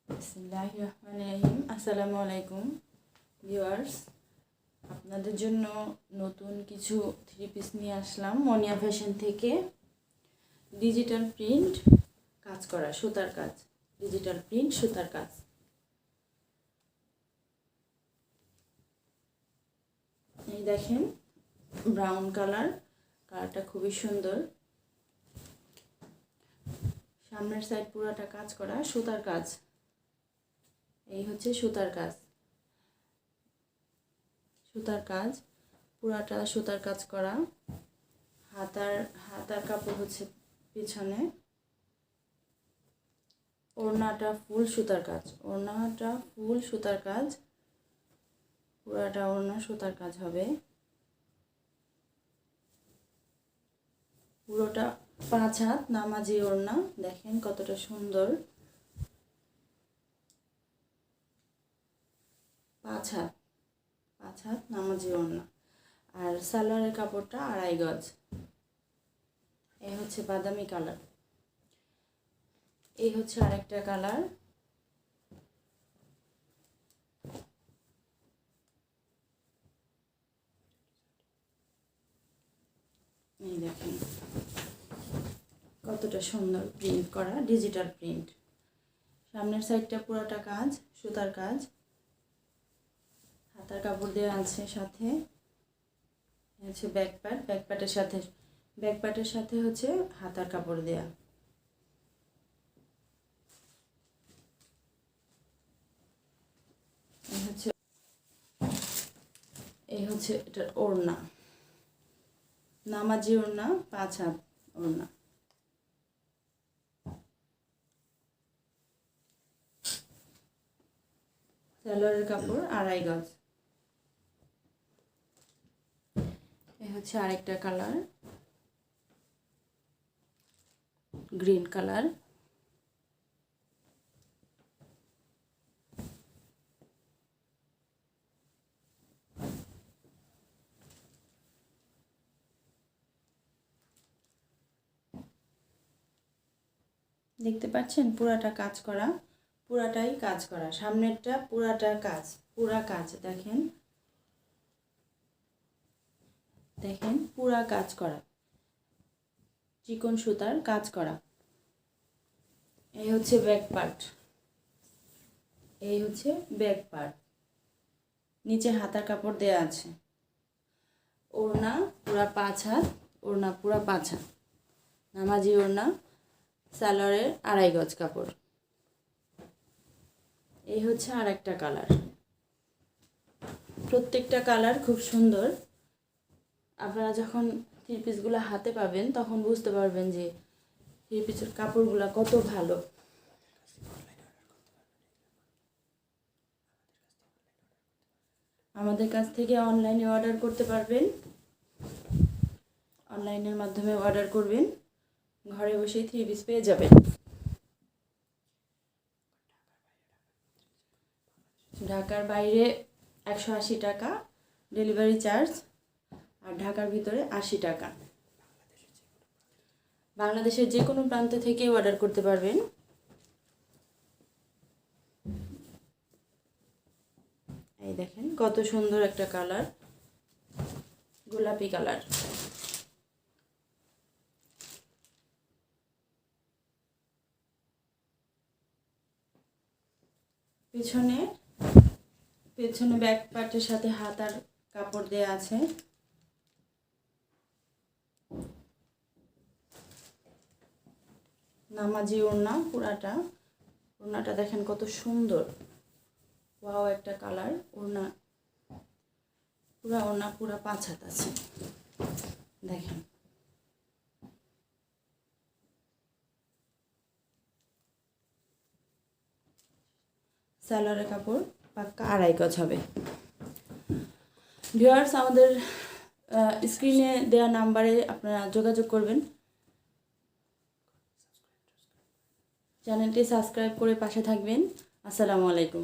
বিসমিল্লাহির রহমানির রহিম। আসসালামু আলাইকুম ভিউয়ার্স, আপনাদের জন্য নতুন কিছু থ্রি পিস নিয়ে আসলাম মনিয়া ফ্যাশন থেকে। ডিজিটাল প্রিন্ট কাজ করা সুতার কাজ, ডিজিটাল প্রিন্ট সুতার কাজ। এই দেখেন ব্রাউন কালারটা খুবই সুন্দর। সামনের সাইড পুরোটা কাজ করা সুতার কাজ। এই হচ্ছে সুতার কাজ, পুরাটা সুতার কাজ করা। হাতার কাপড় হচ্ছে পিছনে। ওড়নাটা ফুল সুতার কাজ, পুরাটা ওড়না সুতার কাজ হবে। পুরোটা 5 হাত নামাজি ওড়না, দেখেন কতটা সুন্দর। 5 হাত নামাজি ওড়না। আর সালোয়ারের কাপড়টা 2.5 গজ। এই হচ্ছে বাদামি কালার। এই হচ্ছে আরেকটা কালার। এই দেখেন কতটা সুন্দর প্রিন্ট করা, ডিজিটাল প্রিন্ট। সামনের সাইডটা পুরোটা কাজ সুতার কাজ। হাতার কাপড় দেওয়া আছে সাথে। হচ্ছে ব্যাকপার্টের সাথে হচ্ছে হাতার কাপড় দেয়া। এই হচ্ছে এটার ওড়না, নামাজি ওড়না, 5 হাত ওড়না। সালোয়ারের কাপড় 2.5 গজ। এই হচ্ছে আরেকটা কালার, গ্রিন কালার। দেখতে পাচ্ছেন পুরাটা কাজ করা, পুরাটাই কাজ করা। সামনেরটা পুরা কাজ। দেখেন পুরা কাজ করা, চিকন সুতার কাজ করা। এই হচ্ছে ব্যাক পার্ট। নিচে হাতার কাপড় দেয়া আছে। ওড়না পুরা 5 হাত, নামাজি ওড়না, সালোয়ারের 2.5 গজ কাপড়। এই হচ্ছে আরেকটা কালার। প্রত্যেকটা কালার খুব সুন্দর। আপনারা যখন থ্রি পিসগুলো হাতে পাবেন তখন বুঝতে পারবেন যে থ্রি পিসের কাপড়গুলো কত ভালো। আমাদের কাছ থেকে অনলাইনে অর্ডার করতে পারবেন। অনলাইনের মাধ্যমে অর্ডার করবেন, ঘরে বসেই থ্রি পিস পেয়ে যাবেন। ঢাকার বাইরে 180 টাকা ডেলিভারি চার্জ, আর ঢাকার ভিতরে 80 টাকা। বাংলাদেশের যে কোনো প্রান্ত থেকে অর্ডার করতে পারবেন। এই দেখেন কত সুন্দর একটা কালার, গোলাপি কালার। পেছনে ব্যাক পার্টের সাথে হাতার কাপড় দেয়া আছে। নামাজি ওড়না, ওড়নাটা দেখেন কত সুন্দর। ওয়াও একটা কালার। ওড়না পুরা 5 হাত আছে। দেখেন সালোয়ারের কাপড় পাক্কা 2.5 গজ হবে। ভিউয়ার্স, আমাদের স্ক্রিনে দেওয়া নাম্বারে আপনারা যোগাযোগ করবেন। চ্যানেলটি সাবস্ক্রাইব করে পাশে থাকবেন। আসসালামু আলাইকুম।